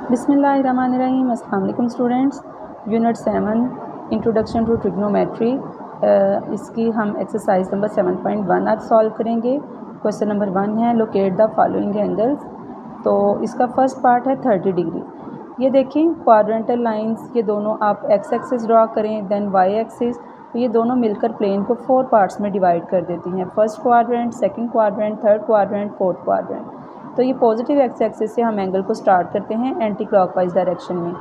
बिस्मिल्लाहिर्रहमानिर्रहीम। अस्सलाम वालेकुम students. Unit 7 introduction to trigonometry, इसकी हम एक्सरसाइज नंबर 7.1 आज सॉल्व करेंगे। क्वेश्चन नंबर 1 है लोकेट द फॉलोइंग एंगल्स। तो इसका फर्स्ट पार्ट है 30 डिग्री। ये देखें क्वाड्रेंटल लाइंस, ये दोनों आप एक्स एक्सिस ड्रा करें, देन वाई एक्सिस, तो ये दोनों मिलकर प्लेन को 4 पार्ट्स में डिवाइड कर देती हैं। First quadrant, second quadrant, third quadrant, fourth quadrant. तो ये पॉजिटिव एक्स एक्सिस से हम एंगल को स्टार्ट करते हैं एंटी क्लॉकवाइज डायरेक्शन में,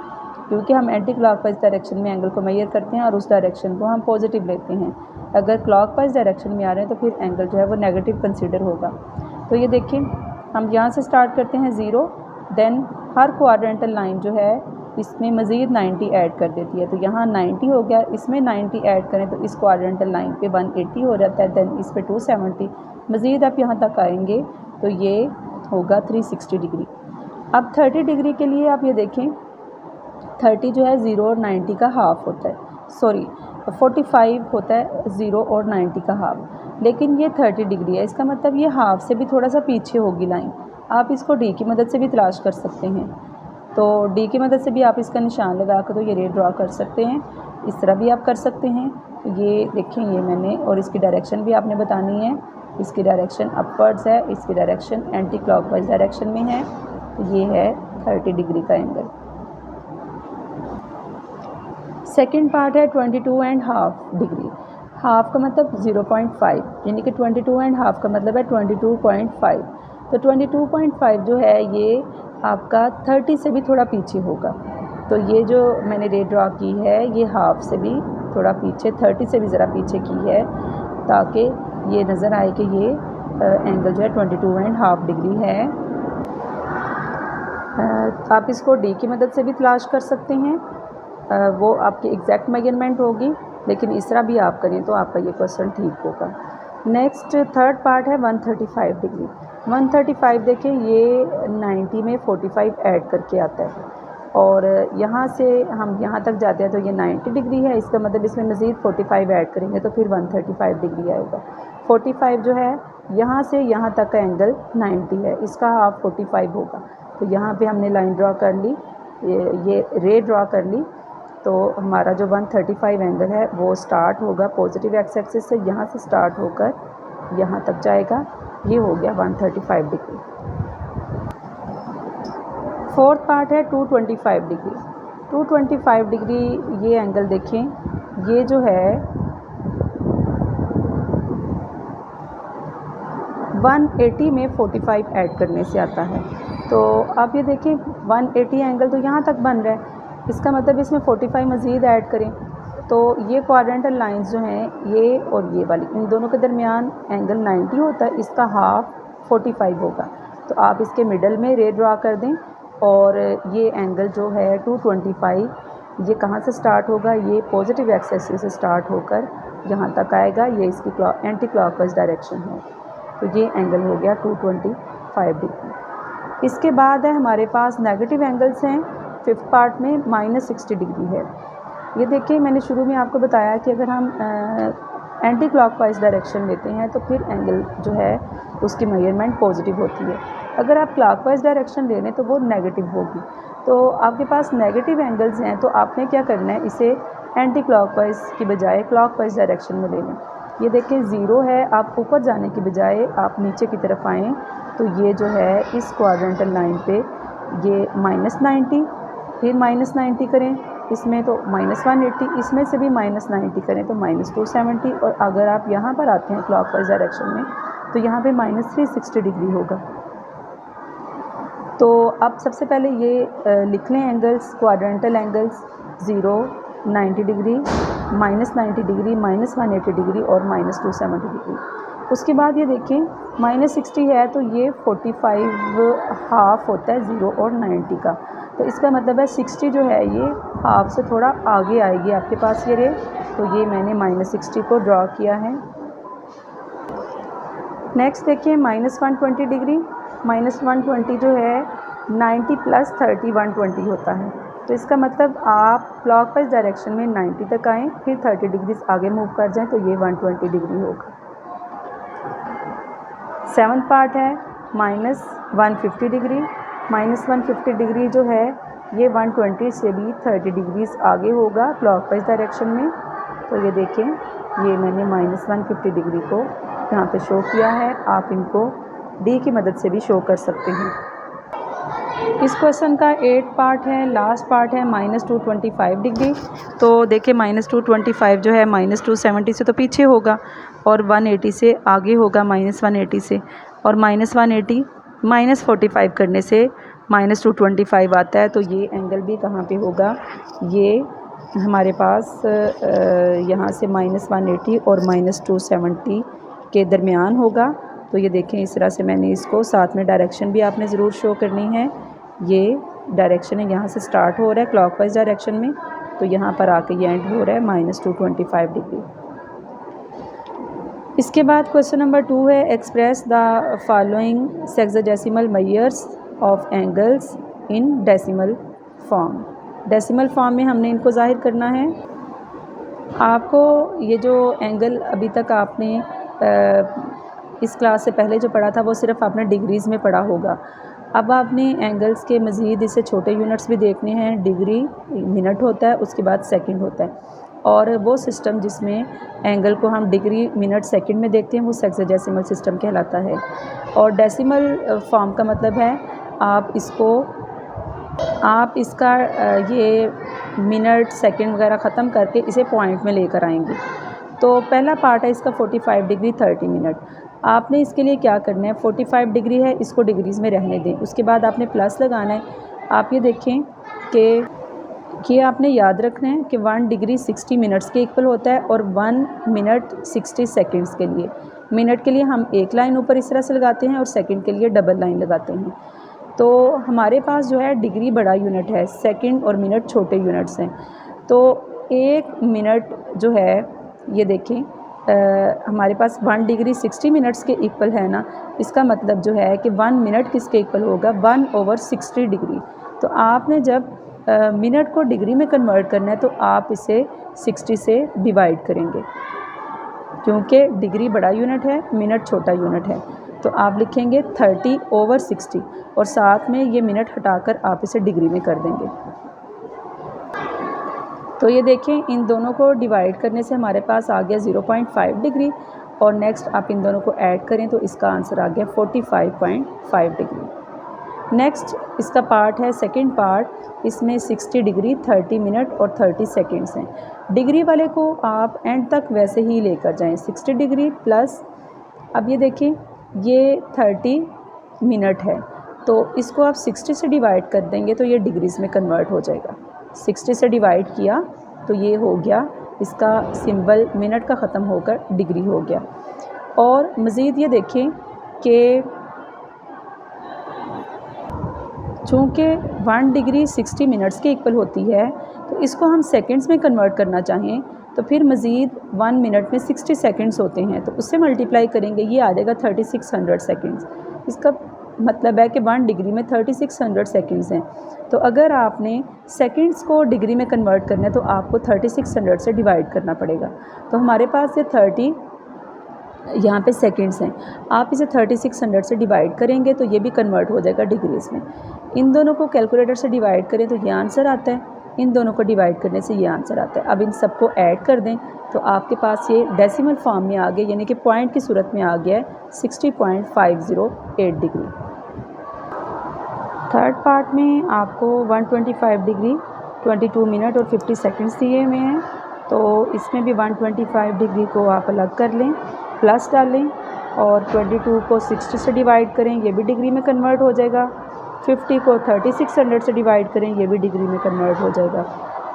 क्योंकि हम एंटी क्लॉकवाइज डायरेक्शन में एंगल को मेजर करते हैं और उस डायरेक्शन को हम पॉजिटिव लेते हैं। अगर क्लॉकवाइज डायरेक्शन में आ रहे हैं तो फिर एंगल जो है वो नेगेटिव कंसीडर होगा। तो ये देखिए हम यहाँ से स्टार्ट करते हैं 0, देन हर क्वाड्रेंटल लाइन जो है इसमें मज़ीद 90 ऐड कर देती है। तो यहाँ 90 हो गया, इसमें 90 ऐड करें तो इस क्वाड्रेंटल लाइन पे 180 हो जाता है, देन इस पे 270, मज़ीद आप यहाँ तक आएंगे तो ये होगा 360 डिग्री। अब 30 डिग्री के लिए आप ये देखें, 30 जो है 0 और 90 का हाफ़ होता है, सॉरी 45 होता है 0 और 90 का हाफ़, लेकिन ये 30 डिग्री है। इसका मतलब ये हाफ़ से भी थोड़ा सा पीछे होगी लाइन। आप इसको डी की मदद से भी तलाश कर सकते हैं। तो डी की मदद से भी आप इसका निशान लगा कर तो ये रे ड्रा कर सकते हैं। इस तरह भी आप कर सकते हैं। ये देखें, ये मैंने, और इसकी डायरेक्शन भी आपने बतानी है। इसकी डायरेक्शन अपवर्ड्स है, इसकी डायरेक्शन एंटी क्लॉकवाइज डायरेक्शन में है। ये है 30 डिग्री का एंगल। सेकंड पार्ट है 22.5 डिग्री। हाफ़ का मतलब 0.5, यानी कि 22.5 का मतलब है 22.5। तो 22.5 जो है ये आपका 30 से भी थोड़ा पीछे होगा। तो ये जो मैंने रे ड्रा की है ये हाफ़ से भी थोड़ा पीछे, 30 से भी ज़रा पीछे की है, ताकि ये नज़र आए कि ये एंगल जो है 22.5 डिग्री है। आप इसको डी की मदद से भी तलाश कर सकते हैं, वो आपकी एग्जैक्ट मेजरमेंट होगी, लेकिन इस तरह भी आप करें तो आपका ये क्वेश्चन ठीक होगा। नेक्स्ट थर्ड पार्ट है 135 डिग्री। 135 देखें, ये 90 में 45 ऐड करके आता है, और यहाँ से हम यहाँ तक जाते हैं तो ये 90 डिग्री है। इसका मतलब इसमें मज़ीद 45 ऐड करेंगे तो फिर 135 डिग्री आएगा। 45 जो है यहाँ से यहाँ तक का एंगल 90 है, इसका हाफ 45 होगा। तो यहाँ पे हमने लाइन ड्रा कर ली, ये रे ड्रा कर ली। तो हमारा जो 135 एंगल है वो स्टार्ट होगा पॉजिटिव एक्स एक्सिस से, यहाँ से स्टार्ट होकर यहाँ तक जाएगा। ये हो गया 135 डिग्री। फोर्थ पार्ट है 225 डिग्री। 225 डिग्री ये एंगल देखें, ये जो है 180 में 45 ऐड करने से आता है। तो आप ये देखें 180 एंगल तो यहाँ तक बन रहा है, इसका मतलब इसमें 45 मज़ीद ऐड करें तो ये क्वाड्रेंटल लाइंस जो हैं ये और ये वाली, इन दोनों के दरमियान एंगल 90 होता है, इसका हाफ 45 होगा। तो आप इसके मिडल में रे ड्रा कर दें, और ये एंगल जो है 225 ये कहाँ से स्टार्ट होगा, ये पॉजिटिव एक्स एक्सिस से स्टार्ट होकर यहाँ तक आएगा। ये इसकी एंटी क्लॉकवाइज डायरेक्शन है। तो ये एंगल हो गया 225 डिग्री। इसके बाद है हमारे पास नेगेटिव एंगल्स हैं। फिफ्थ पार्ट में -60 डिग्री है। ये देखिए, मैंने शुरू में आपको बताया कि अगर हम एंटी क्लॉकवाइज डायरेक्शन लेते हैं तो फिर एंगल जो है उसकी मेजरमेंट पॉजिटिव होती है। अगर आप क्लॉकवाइज डायरेक्शन ले लें तो वो नेगेटिव होगी। तो आपके पास नेगेटिव एंगल्स हैं तो आपने क्या करना है, इसे एंटी क्लॉकवाइज की बजाय क्लॉकवाइज डायरेक्शन में ले लें। ये देखें 0 है, आप ऊपर जाने की बजाय आप नीचे की तरफ आएँ तो ये जो है इस क्वाड्रेंटल लाइन पे ये -90, फिर -90 करें इसमें तो -180, इसमें से भी -90 करें तो -270, और अगर आप यहाँ पर आते हैं क्लॉकवाइज डायरेक्शन में तो यहाँ पे -360 डिग्री होगा। तो अब सबसे पहले ये लिख लें angles, quadrantal angles 0, 90 degree, -90 degree, -180 degree और -270 डिग्री। उसके बाद ये देखें -60 है तो ये 45 हाफ होता है 0 और 90 का। तो इसका मतलब है 60 जो है ये हाफ से थोड़ा आगे आएगी आपके पास ये रे। तो ये मैंने -60 को ड्रॉ किया है। नेक्स्ट देखिए -120 डिग्री। -120 जो है 90 + 30 120 होता है। तो इसका मतलब आप क्लॉकवाइज डायरेक्शन में 90 तक आएँ, फिर 30 डिग्री आगे मूव कर जाएं तो ये 120 डिग्री होगा। सेवन्थ पार्ट है -150 डिग्री। -150 डिग्री जो है ये 120 से भी 30 डिग्रीज़ आगे होगा क्लॉकवाइज डायरेक्शन में। तो ये देखें, ये मैंने -150 डिग्री को यहाँ पे शो किया है। आप इनको डी की मदद से भी शो कर सकते हैं। इस क्वेश्चन का 8 पार्ट है, लास्ट पार्ट है -225 डिग्री। तो देखिए -225 जो है -270 से तो पीछे होगा और 180 से आगे होगा, -180 से, और -180 -45 करने से -225 आता है। तो ये एंगल भी कहाँ पे होगा, ये हमारे पास यहाँ से -180 और -270 के दरमियान होगा। तो ये देखें, इस तरह से मैंने इसको, साथ में डायरेक्शन भी आपने ज़रूर शो करनी है। ये डायरेक्शन है, यहाँ से स्टार्ट हो रहा है क्लॉकवाइज डायरेक्शन में, तो यहाँ पर आके ये एंड हो रहा है -225 डिग्री। इसके बाद क्वेश्चन नंबर 2 है, express the following sexagesimal measures of angles in decimal form. Decimal form में हमने इनको ज़ाहिर करना है। आपको ये जो एंगल अभी तक आपने इस क्लास से पहले जो पढ़ा था वो सिर्फ आपने डिग्रीज़ में पढ़ा होगा। अब आपने एंगल्स के मज़ीद इससे छोटे यूनिट्स भी देखने हैं। डिग्री मिनट होता है, उसके बाद सेकंड होता है, और वो सिस्टम जिसमें एंगल को हम डिग्री मिनट सेकंड में देखते हैं वो सेक्साडेसिमल सिस्टम कहलाता है। और डेसिमल फॉर्म का मतलब है आप इसका ये मिनट सेकंड वगैरह ख़त्म करके इसे पॉइंट में लेकर आएंगे। तो पहला पार्ट है इसका 45 डिग्री 30 मिनट। आपने इसके लिए क्या करना है, 45 डिग्री है, इसको डिग्रीज़ में रहने दें, उसके बाद आपने प्लस लगाना है। आप ये देखें कि आपने याद रखना है कि 1 डिग्री 60 मिनट्स के इक्वल होता है और 1 मिनट 60 सेकंड्स के लिए। मिनट के लिए हम एक लाइन ऊपर इस तरह से लगाते हैं और सेकंड के लिए डबल लाइन लगाते हैं। तो हमारे पास जो है डिग्री बड़ा यूनिट है, सेकंड और मिनट छोटे यूनिट्स हैं। तो 1 मिनट जो है, ये देखें, हमारे पास 1 डिग्री 60 मिनट्स के इक्वल है ना। इसका मतलब जो है कि 1 मिनट किसके इक्वल होगा, 1/60 डिग्री। तो आपने जब मिनट को डिग्री में कन्वर्ट करना है तो आप इसे 60 से डिवाइड करेंगे, क्योंकि डिग्री बड़ा यूनिट है, मिनट छोटा यूनिट है। तो आप लिखेंगे 30/60 और साथ में ये मिनट हटाकर आप इसे डिग्री में कर देंगे। तो ये देखें, इन दोनों को डिवाइड करने से हमारे पास आ गया 0.5 डिग्री, और नेक्स्ट आप इन दोनों को ऐड करें तो इसका आंसर आ गया 45.5 डिग्री। नेक्स्ट इसका पार्ट है सेकंड पार्ट, इसमें 60 डिग्री 30 मिनट और 30 सेकंड्स हैं। डिग्री वाले को आप एंड तक वैसे ही लेकर जाएं, 60 डिग्री प्लस, अब ये देखें ये 30 मिनट है, तो इसको आप 60 से डिवाइड कर देंगे तो ये डिग्रीज़ में कन्वर्ट हो जाएगा। 60 से डिवाइड किया तो ये हो गया, इसका सिंबल मिनट का ख़त्म होकर डिग्री हो गया। और मज़ीद ये देखें कि चूँकि 1 डिग्री 60 मिनट्स के इक्वल होती है, तो इसको हम सेकंड्स में कन्वर्ट करना चाहें तो फिर मज़ीद 1 मिनट में 60 सेकंड्स होते हैं, तो उससे मल्टीप्लाई करेंगे, ये आ जाएगा 3600 सेकंड्स। इसका मतलब है कि 1 डिग्री में 3600 सेकंड्स हैं। तो अगर आपने सेकंड्स को डिग्री में कन्वर्ट करना है तो आपको 3600 से डिवाइड करना पड़ेगा। तो हमारे पास ये 30 यहाँ पे सेकंड्स हैं, आप इसे 3600 से डिवाइड करेंगे तो ये भी कन्वर्ट हो जाएगा डिग्रीज़ में। इन दोनों को कैलकुलेटर से डिवाइड करें तो ये आंसर आता है, इन दोनों को डिवाइड करने से ये आंसर आता है। अब इन सबको ऐड कर दें तो आपके पास ये डेसिमल फॉर्म में आ गया, यानी कि पॉइंट की सूरत में आ गया है 60.508 डिग्री। थर्ड पार्ट में आपको 125 डिग्री 22 मिनट और 50 सेकंड्स दिए हुए हैं। तो इसमें भी 125 डिग्री को आप अलग कर लें, प्लस डालें और 22 को 60 से डिवाइड करें, ये भी डिग्री में कन्वर्ट हो जाएगा। 50 को 3600 से डिवाइड करें, ये भी डिग्री में कन्वर्ट हो जाएगा।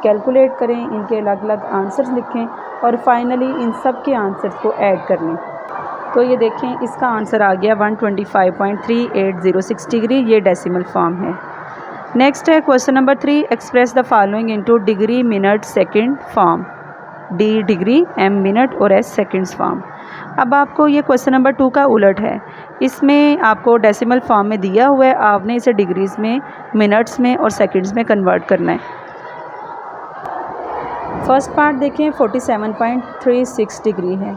कैलकुलेट करें, इनके अलग अलग आंसर्स लिखें और फाइनली इन सब के आंसर्स को ऐड कर लें। तो ये देखें, इसका आंसर आ गया 125.3806 डिग्री, ये डेसिमल फॉर्म है। नेक्स्ट है question number 3, express the following into degree minute second form. D degree, M minute और एस सेकंड्स फॉर्म। अब आपको ये क्वेश्चन नंबर 2 का उलट है, इसमें आपको डेसिमल फॉर्म में दिया हुआ है, आपने इसे डिग्रीज़ में, मिनट्स में और सेकंड्स में कन्वर्ट करना है। फर्स्ट पार्ट देखें, 47.36 डिग्री है।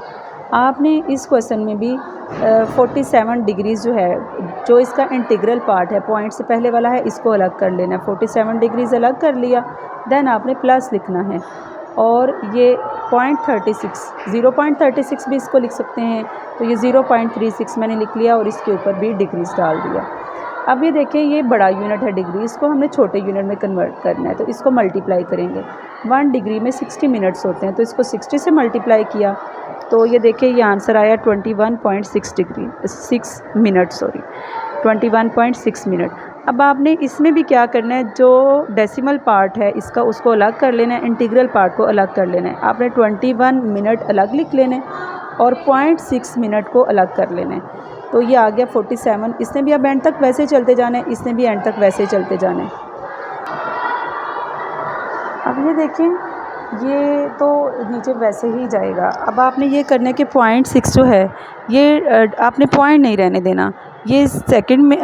आपने इस क्वेश्चन में भी 47 डिग्रीज़ जो है, जो इसका इंटीग्रल पार्ट है, पॉइंट से पहले वाला है, इसको अलग कर लेना है। 47 डिग्रीज़ अलग कर लिया, देन आपने प्लस लिखना है। और ये 0.36 भी इसको लिख सकते हैं, तो ये 0.36 मैंने लिख लिया और इसके ऊपर भी डिग्रीज़ डाल दिया। अब ये देखें, ये बड़ा यूनिट है डिग्री, इसको हमने छोटे यूनिट में कन्वर्ट करना है, तो इसको मल्टीप्लाई करेंगे। 1 डिग्री में 60 मिनट्स होते हैं, तो इसको 60 से मल्टीप्लाई किया, तो ये देखिए ये आंसर आया 21.6 मिनट। अब आपने इसमें भी क्या करना है, जो डेसिमल पार्ट है इसका, उसको अलग कर लेना है, इंटीग्रल पार्ट को अलग कर लेना है। आपने 21 मिनट अलग लिख लेना है और 0.6 मिनट को अलग कर लेना है। तो ये आ गया 47। इसने भी अब एंड तक वैसे चलते जाना है, इसने भी एंड तक वैसे चलते जाना है। अब ये देखें, ये तो नीचे वैसे ही जाएगा। अब आपने ये करने के 0.6 जो है, ये आपने पॉइंट नहीं रहने देना। ये सेकंड में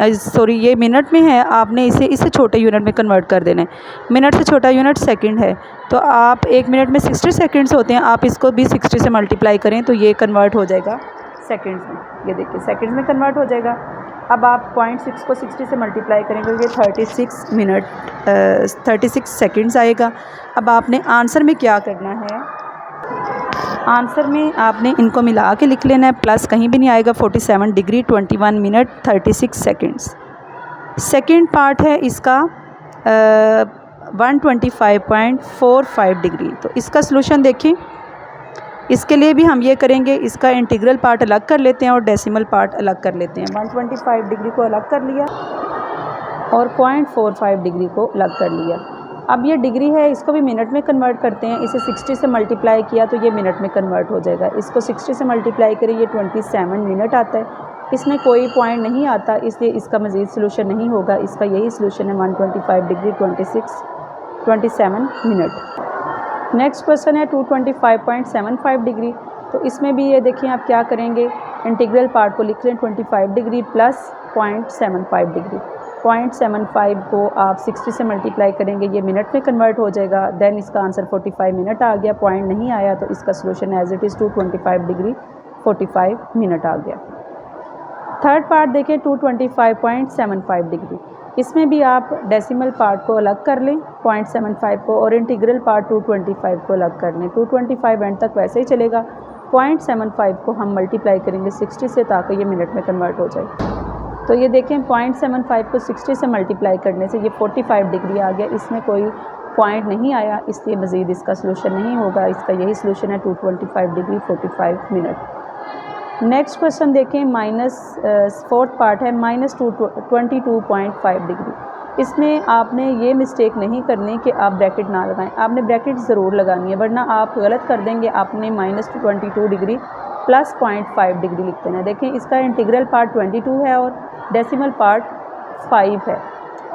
ये मिनट में है, आपने इसे छोटे यूनिट में कन्वर्ट कर देना है। मिनट से छोटा यूनिट सेकंड है, तो आप 1 मिनट में 60 सेकंड्स होते हैं, आप इसको भी 60 से मल्टीप्लाई करें तो ये कन्वर्ट हो जाएगा सेकंड्स में। ये देखिए सेकंड्स में कन्वर्ट हो जाएगा। अब आप 0.6 को 60 से मल्टीप्लाई करेंगे तो ये 36 सेकंड्स आएगा। अब आपने आंसर में क्या करना है, आंसर में आपने इनको मिला के लिख लेना है, प्लस कहीं भी नहीं आएगा। 47 degree 21 minute 36 seconds. Second part है इसका 125.45 डिग्री। तो इसका सलूशन देखिए, इसके लिए भी हम ये करेंगे, इसका इंटीग्रल पार्ट अलग कर लेते हैं और डेसिमल पार्ट अलग कर लेते हैं। 125 डिग्री को अलग कर लिया और 0.45 डिग्री को अलग कर लिया। अब ये डिग्री है, इसको भी मिनट में कन्वर्ट करते हैं। इसे 60 से मल्टीप्लाई किया तो ये मिनट में कन्वर्ट हो जाएगा। इसको 60 से मल्टीप्लाई करें, ये 27 मिनट आता है। इसमें कोई पॉइंट नहीं आता, इसलिए इसका मज़ीद सलूशन नहीं होगा। इसका यही सलूशन है 125 डिग्री 27 मिनट। नेक्स्ट क्वेश्चन है 225.75 डिग्री। तो इसमें भी ये देखिए आप क्या करेंगे, इंटीग्रल पार्ट को लिख लें 25 डिग्री प्लस 0.75 डिग्री। 0.75 को आप 60 से मल्टीप्लाई करेंगे, ये मिनट में कन्वर्ट हो जाएगा। देन इसका आंसर 45 मिनट आ गया। पॉइंट नहीं आया तो इसका solution as it is 225 degree 45 minute आ गया। थर्ड पार्ट देखें 225.75 डिग्री। इसमें भी आप डेसिमल पार्ट को अलग कर लें 0.75 को, और इंटीग्रल पार्ट 225 को अलग कर लें। 225 एंड तक वैसे ही चलेगा। 0.75 को हम मल्टीप्लाई करेंगे 60 से, ताकि ये मिनट में कन्वर्ट हो जाए। तो ये देखें 0.75 को 60 से मल्टीप्लाई करने से ये 45 डिग्री आ गया। इसमें कोई पॉइंट नहीं आया, इसलिए मज़ीद इसका सलूशन नहीं होगा। इसका यही सलूशन है 225 डिग्री 45 मिनट। नेक्स्ट क्वेश्चन देखें, फोर्थ पार्ट है -22.5 डिग्री। इसमें आपने ये मिस्टेक नहीं करनी कि आप ब्रैकेट ना लगाएं, आपने ब्रैकेट ज़रूर लगानी है, वरना आप गलत कर देंगे। आपने -22 डिग्री प्लस 0.5 डिग्री लिख देना है। देखें इसका इंटीग्रल पार्ट 22 है और डेसिमल पार्ट 5 है।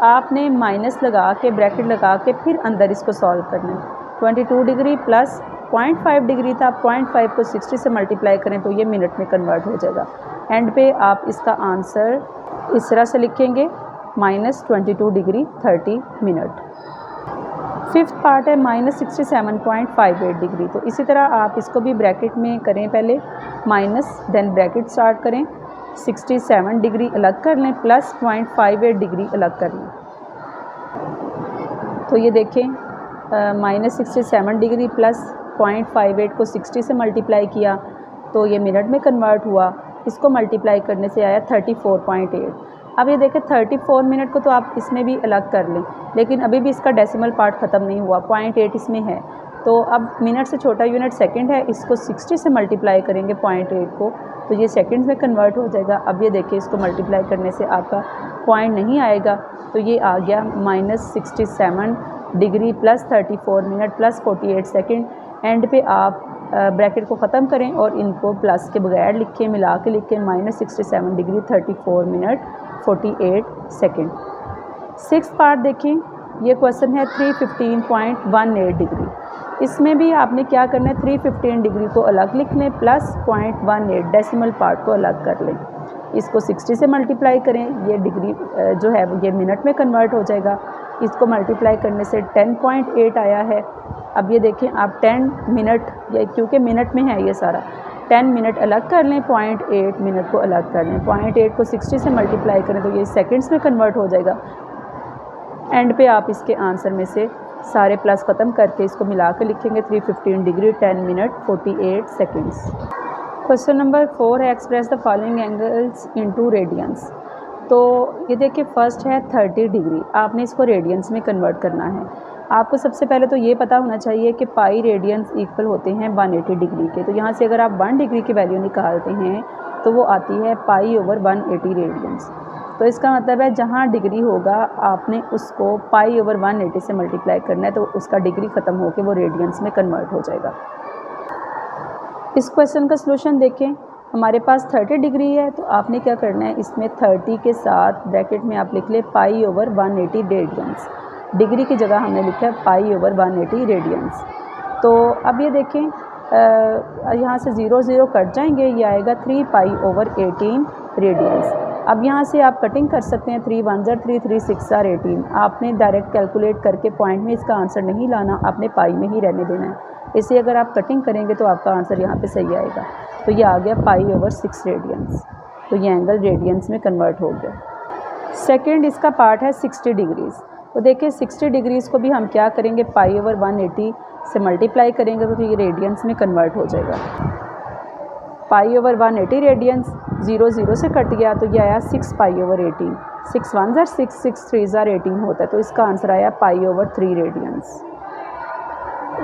आपने माइनस लगा के, ब्रैकेट लगा के फिर अंदर इसको सॉल्व करना है। 22 डिग्री प्लस 0.5 डिग्री था, 0.5 को 60 से मल्टीप्लाई करें तो ये मिनट में कन्वर्ट हो जाएगा। एंड पे आप इसका आंसर इस तरह से लिखेंगे -22 डिग्री 30 मिनट। फिफ्थ पार्ट है -67.58 डिग्री। तो इसी तरह आप इसको भी ब्रैकेट में करें, पहले माइनस देन ब्रैकेट स्टार्ट करें, 67 डिग्री अलग कर लें प्लस 0.58 डिग्री अलग कर लें। तो ये देखें -67 डिग्री प्लस 0.58 को 60 से मल्टीप्लाई किया तो ये मिनट में कन्वर्ट हुआ। इसको मल्टीप्लाई करने से आया 34.8। अब ये देखें 34 मिनट को तो आप इसमें भी अलग कर लें, लेकिन अभी भी इसका डेसिमल पार्ट ख़त्म नहीं हुआ, 0.8 इसमें है। तो अब मिनट से छोटा यूनिट सेकंड है, इसको 60 से मल्टीप्लाई करेंगे 0.8 को तो ये सेकंड्स में कन्वर्ट हो जाएगा। अब ये देखिए इसको मल्टीप्लाई करने से आपका पॉइंट नहीं आएगा, तो ये आ गया -67 degree plus 34 minute plus 48 second. And पे आप ब्रैकेट को ख़त्म करें और इनको प्लस के बगैर लिखें, मिला के लिखें -67 degree 34 minute 48 second. Sixth part देखें, ये क्वेश्चन है 315.18 डिग्री। इसमें भी आपने क्या करना है, 315 डिग्री को अलग लिख लें प्लस 0.18 डेसिमल पार्ट को अलग कर लें। इसको 60 से मल्टीप्लाई करें, ये डिग्री जो है ये मिनट में कन्वर्ट हो जाएगा। इसको मल्टीप्लाई करने से 10.8 आया है। अब ये देखें आप 10 मिनट, क्योंकि मिनट में है ये सारा, 10 मिनट अलग कर लें, 0.8 मिनट को अलग कर लें। 0.8 को 60 से मल्टीप्लाई करें तो ये सेकंड्स में कन्वर्ट हो जाएगा। एंड पे आप इसके आंसर में से सारे प्लस ख़त्म करके इसको मिला के लिखेंगे 315 degree 10 minute 48 seconds. Question number 4 है express the following angles into radiance. तो ये देखिए फर्स्ट है 30 डिग्री, आपने इसको रेडियंस में कन्वर्ट करना है। आपको सबसे पहले तो ये पता होना चाहिए कि पाई रेडियंस इक्वल होते हैं 180 डिग्री के। तो यहाँ से अगर आप 1 डिग्री की वैल्यू निकालते हैं तो वो आती है पाई ओवर 180 रेडियंस। तो इसका मतलब है जहाँ डिग्री होगा आपने उसको पाई ओवर 180 से मल्टीप्लाई करना है, तो उसका डिग्री ख़त्म होकर वो रेडियंस में कन्वर्ट हो जाएगा। इस क्वेश्चन का सलूशन देखें, हमारे पास 30 डिग्री है तो आपने क्या करना है, इसमें 30 के साथ ब्रैकेट में आप लिख लें पाई ओवर 180 रेडियंस। डिग्री की जगह हमने लिखा है पाई ओवर 180 रेडियंस। तो अब ये देखें यहाँ से 0 0 कट जाएंगे, ये आएगा 3 पाई ओवर 18 रेडियंस। अब यहाँ से आप कटिंग कर सकते हैं, 3 1 3 3 6 18। आपने डायरेक्ट कैलकुलेट करके पॉइंट में इसका आंसर नहीं लाना, आपने पाई में ही रहने देना है। इसे अगर आप कटिंग करेंगे तो आपका आंसर यहाँ पे सही आएगा। तो ये आ गया पाई ओवर 6 रेडियंस। तो ये एंगल रेडियंस में कन्वर्ट हो गया। सेकंड इसका पार्ट है 60 डिग्रीज़। तो देखिए 60 डिग्रीज़ को भी हम क्या करेंगे, पाई ओवर 180 से मल्टीप्लाई करेंगे तो ये रेडियंस में कन्वर्ट हो जाएगा। पाई ओवर 180 रेडियंस 0 0 से कट गया तो ये आया 6 पाई ओवर 18। 6 1 6 6 3 18 होता है, तो इसका आंसर आया pi over 3 radians.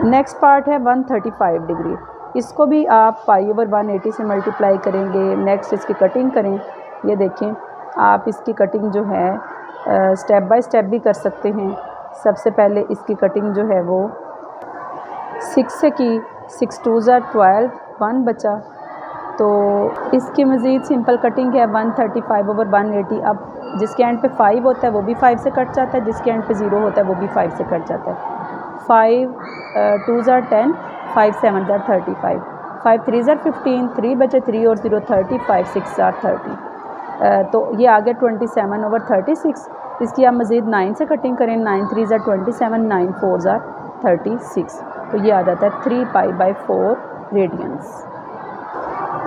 Next part है 135 डिग्री। इसको भी आप पाई ओवर 180 से मल्टीप्लाई करेंगे। नेक्स्ट इसकी कटिंग करें। ये देखें आप इसकी कटिंग जो है स्टेप बाय स्टेप भी कर सकते हैं। सबसे पहले इसकी कटिंग जो है वो 6 से की, 6 2 12, 1 बचा। तो इसकी मज़ीद सिंपल कटिंग है 135 ओवर 180। अब जिसके एंड पे 5 होता है वो भी 5 से कट जाता है, जिसके एंड पे 0 होता है वो भी 5 से कट जाता है। 5 2 10, 5 7 35, 5 3 15, 3 बचे 3 और 0 30, 5 6 30। तो ये आ गया 27 ओवर 36। इसकी आप मज़ीद 9 से कटिंग करें, 9 3 27, 9 4 36। तो ये आ जाता है 3 पाई बाई 4 रेडियंस।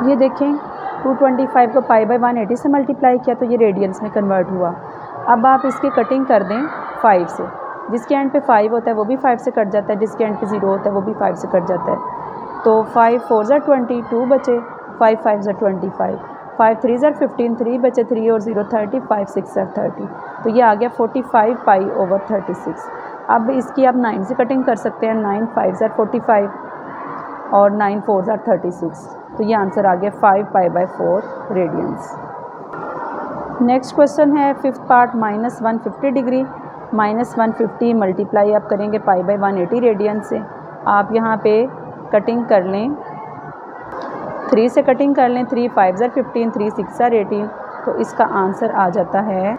ये देखें 225 को पाई बाई 180 से मल्टीप्लाई किया तो ये रेडियंस में कन्वर्ट हुआ। अब आप इसकी कटिंग कर दें 5 से। जिसके एंड पे 5 होता है वो भी 5 से कट जाता है, जिसके एंड पे 0 होता है वो भी 5 से कट जाता है। तो 5 4 20, 2 बचे, 5 5 25, 5 3 15, 3 बचे 3 और 0 30, 5 6 30। तो ये आ गया 45 पाई ओवर 36। अब इसकी आप 9 से कटिंग कर सकते हैं, 9 5 45 और 9 4 36। तो ये आंसर आ गया 5 pi by 4 radians. Next question है फिफ्थ पार्ट -150 डिग्री। -150 मल्टीप्लाई आप करेंगे पाई बाई 180 रेडियंस से। आप यहाँ पे कटिंग कर लें, 3 से कटिंग कर लें, 3 5 15, 3 6 18। तो इसका आंसर आ जाता है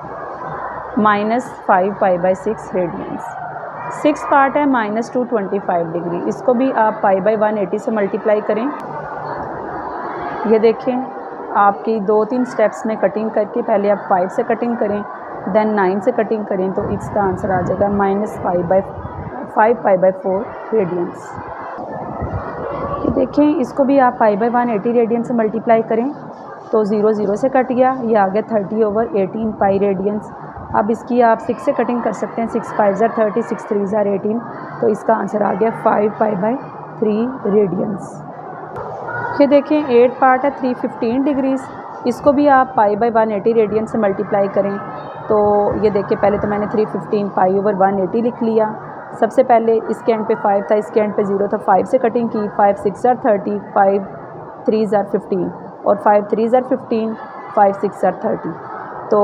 -5 पाई बाई 6 रेडियंस। 6 पार्ट है -225 डिग्री। इसको भी आप पाई बाई 180 से मल्टीप्लाई करें। ये देखें आपकी 2-3 स्टेप्स में कटिंग करके पहले आप 5 से कटिंग करें, देन 9 से कटिंग करें, तो इसका आंसर आ जाएगा -5 पाई बाई 4 रेडियंस। ये देखें इसको भी आप पाई बाई 180 रेडियंस से मल्टीप्लाई करें तो 0 0 से कट गया, ये आ गया 30 ओवर 18 पाई रेडियंस। अब इसकी आप 6 से कटिंग कर सकते हैं, 6 5 30, 6 3 18। तो इसका आंसर आ गया 5 पाई बाई 3 रेडियंस। ये देखें 8 पार्ट है 315 डिग्रीज़। इसको भी आप पाई बाई 180 रेडियंस से मल्टीप्लाई करें। तो ये देखिए पहले तो मैंने 315 पाई ओवर 180 लिख लिया। सबसे पहले इसके एंड पे 5 था, इसके एंड पे 0 था, 5 से कटिंग की, 5 6 30, 5 3 15 और 5 3 15, 5 6 30। तो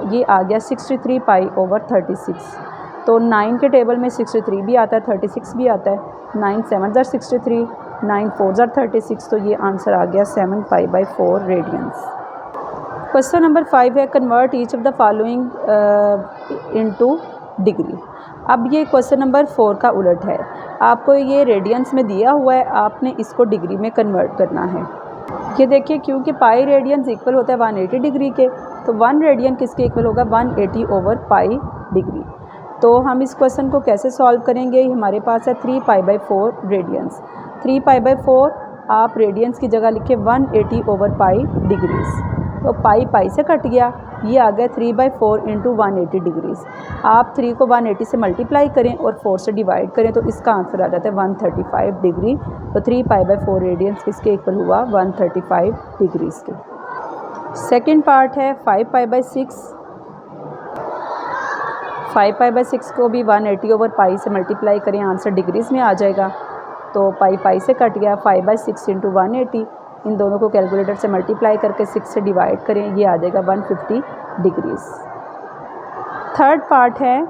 ये आ गया 63 पाई ओवर 36। तो 9 के टेबल में 63 भी आता है, 36 भी आता है। 9 7 63, 9 4 36। तो ये आंसर आ गया 7 pi by 4 radians. Question number 5 है convert each of the following into degree. अब ये क्वेश्चन नंबर 4 का उलट है। आपको ये रेडियंस में दिया हुआ है, आपने इसको डिग्री में कन्वर्ट करना है। ये देखिए क्योंकि पाई रेडियंस इक्वल होता है 180 डिग्री के, तो 1 रेडियन किसके इक्वल होगा, 180 ओवर पाई डिग्री। तो हम इस क्वेश्चन को कैसे सॉल्व करेंगे, हमारे पास है 3 pi by 4 radians. 3 pi by 4 आप रेडियंस की जगह लिखे 180/पाई डिग्रीज़। तो पाई से कट गया, ये आ गया 3/4 इंटू 180 डिग्रीज़। आप 3 को 180 से मल्टीप्लाई करें और 4 से डिवाइड करें तो इसका आंसर आ जाता है 135 डिग्री। तो 3π/4 रेडियंस किसके इक्वल हुआ? 135 डिग्रीज़ के। सेकेंड पार्ट है 5π/6। 5π/6 को भी 180/पाई से मल्टीप्लाई करें, आंसर डिग्रीज़ में आ जाएगा। तो पाई से कट गया, 5/6 इंटू 180, इन दोनों को कैलकुलेटर से मल्टीप्लाई करके 6 से डिवाइड करें, ये आ जाएगा 150 डिग्रीज़। थर्ड पार्ट है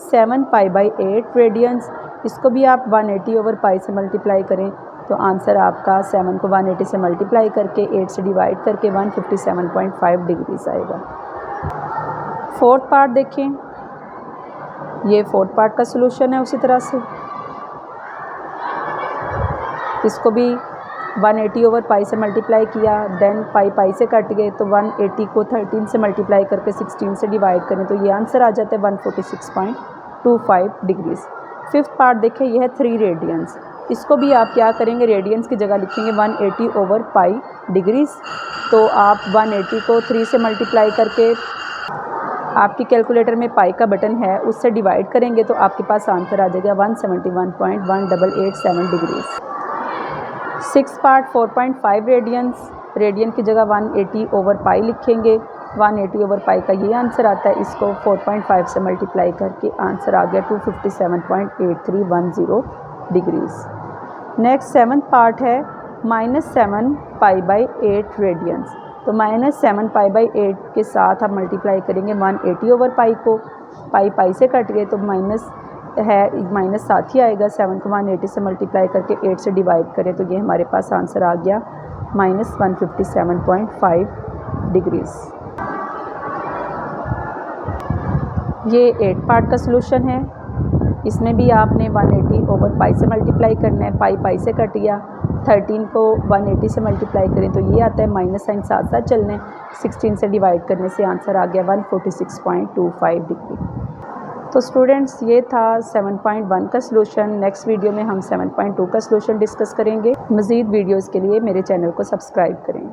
7π/8 रेडियंस। इसको भी आप 180/पाई से मल्टीप्लाई करें तो आंसर आपका 7 को 180 से मल्टीप्लाई करके 8 से डिवाइड करके 157.5 डिग्रीज़ आएगा। फोर्थ पार्ट देखें, ये फोर्थ पार्ट का सलूशन है। उसी तरह से इसको भी 180/पाई से मल्टीप्लाई किया, देन पाई से कट गए तो 180 को 13 से मल्टीप्लाई करके 16 से डिवाइड करें तो ये आंसर आ जाता है 146.25 डिग्रीज़। फिफ्थ पार्ट देखें, यह है 3 रेडियंस। इसको भी आप क्या करेंगे, रेडियंस की जगह लिखेंगे 180/पाई डिग्रीज़। तो आप 180 को 3 से मल्टीप्लाई करके आपकी कैलकुलेटर में पाई का बटन है उससे डिवाइड करेंगे तो आपके पास आंसर आ जाएगा 171.1887 degrees. Six part 4.5 radians. Radian की जगह 180/पाई लिखेंगे, 180/पाई का ये आंसर आता है। इसको 4.5 से मल्टीप्लाई करके आंसर आ गया 257.8310 डिग्रीज़। नेक्स्ट सेवन्थ पार्ट है -7π/8 रेडियंस। तो -7π/8 के साथ आप मल्टीप्लाई करेंगे 180/पाई को, पाई से कट गए तो माइनस है, माइनस साथ ही आएगा। 7 को 180 से मल्टीप्लाई करके 8 से डिवाइड करें तो ये हमारे पास आंसर आ गया -157.5 डिग्रीज़। ये 8 पार्ट का सलूशन है। इसमें भी आपने 180/पाई से मल्टीप्लाई करना है, पाई से कट गया। 13 को 180 से मल्टीप्लाई करें तो ये आता है, माइनस साइन साथ साथ चलने, 16 से डिवाइड करने से आंसर आ गया 146.25 डिग्री। तो स्टूडेंट्स, ये था 7.1 का सलूशन। नेक्स्ट वीडियो में हम 7.2 का सलूशन डिस्कस करेंगे। मज़ीद वीडियोज़ के लिए मेरे चैनल को सब्सक्राइब करें।